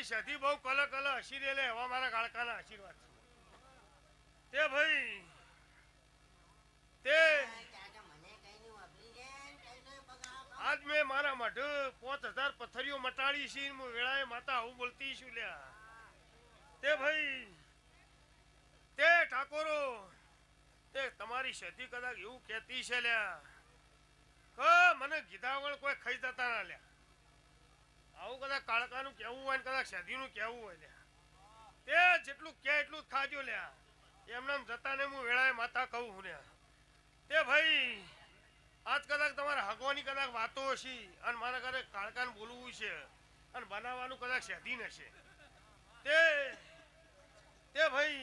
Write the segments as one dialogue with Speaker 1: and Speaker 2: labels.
Speaker 1: મારી સધી બહુ કલ હસી રેલે એવા મારા કાળકાના આશીર્વાદ છે તે ભાઈ તે આજ મેં મારા મઢ 5000 પથરીઓ મટાડી છે હું વેળાએ માતા આવું બોલતી છું લ્યા તે ભાઈ તે ઠાકોરો તે તમારી સધી કદાચ એવું કહેતી છે લ્યા કે મને કીધા વગર કોઈ ખાઈ જતા ના લ્યા આવું કદાચ કાળકાનું કહેવું હોય ને કદાચ સધીનું કહેવું હોય લ્યા તે જેટલું કહે એટલું જ ખાજો લ્યા એમને જતા ને હું વેળાએ માતા કહું હું લ્યા તે ભાઈ આજ કદાચ તમારા હગવાની કદાચ વાતો હશે અને મારા ઘરે કાળકાને બોલવું છે અને બનાવવાનું કદાચ સધી નશે તે ભાઈ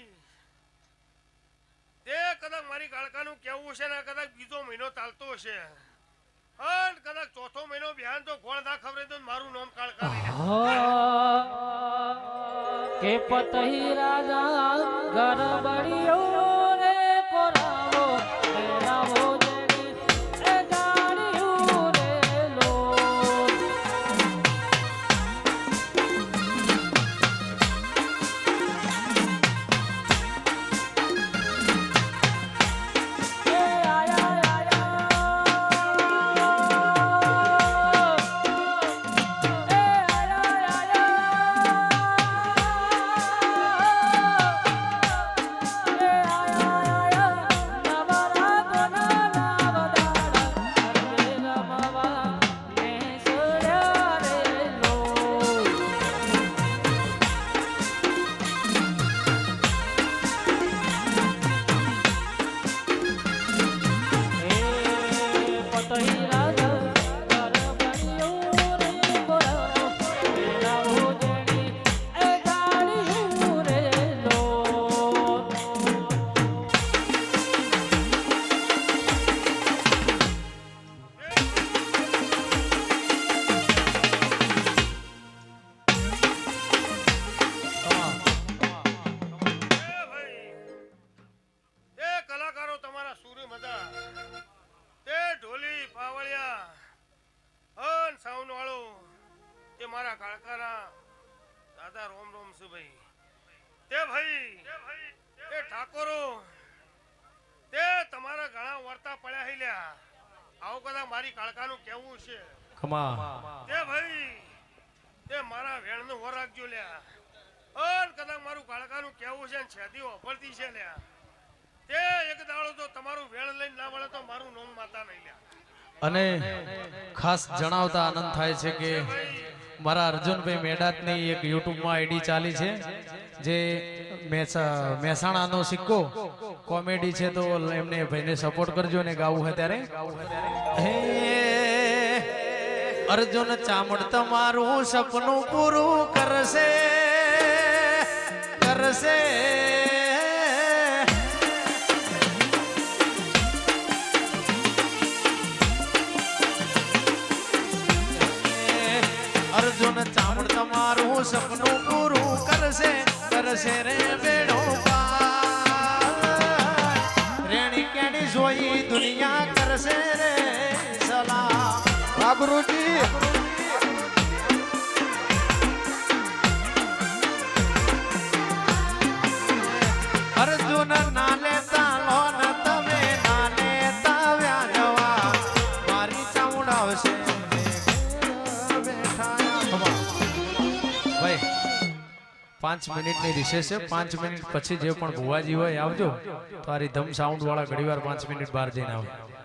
Speaker 1: તે કદાચ મારી કાળકાનું કહેવું છે ને કદાચ બીજો મહિનો ચાલતો હશે અને કદાચ ચોથો મહિનો બિહાન તો કોણ ના ખબર તો મારું નામ કાળકા
Speaker 2: કે પતહી રાજા ગરબડિયો રે કોરાવો રાવો મારી કાળકાનું કેવું છે તે ભાઈ તે મારા વેણનો વર રાખજો લ્યા અને કદાચ મારું કાળકાનું કેવું છે ને છેદી ઓફરતી છે લ્યા તે એક દાડો તો તમારું વેણ લઈને ના વળે તો મારું નામ માતા નહીં લ્યા
Speaker 3: અને ખાસ જણાવતા આનંદ થાય છે કે મારા અર્જુનભાઈ મેડાતની એક YouTube માં આઈડી ચાલી છે જે મહેસાણાનો સિક્કો કોમેડી છે તો એમને ભાઈને સપોર્ટ કરજો ને ગાવું હોય ત્યારે અર્જુન ચામડ તમારું સપનું પૂરું કરશે કરશે અર્જુન ચામડ તમારું સપનું પૂરું કરશે કરશે રે બેડો રેણી કેણી જોઈ દુનિયા કરશે રે સલામ ગુરુજી અર્જુન ના લેતા લોન તમે ના લેતા વ્યાજવા મારી ચામડ આવશે ભાઈ 5 મિનિટની રિસેસ છે 5 મિનિટ પછી જે પણ ભુવાજી હોય આવજો તો આ ધમ સાઉન્ડ વાળા ઘડીવાર 5 મિનિટ બહાર જઈને આવે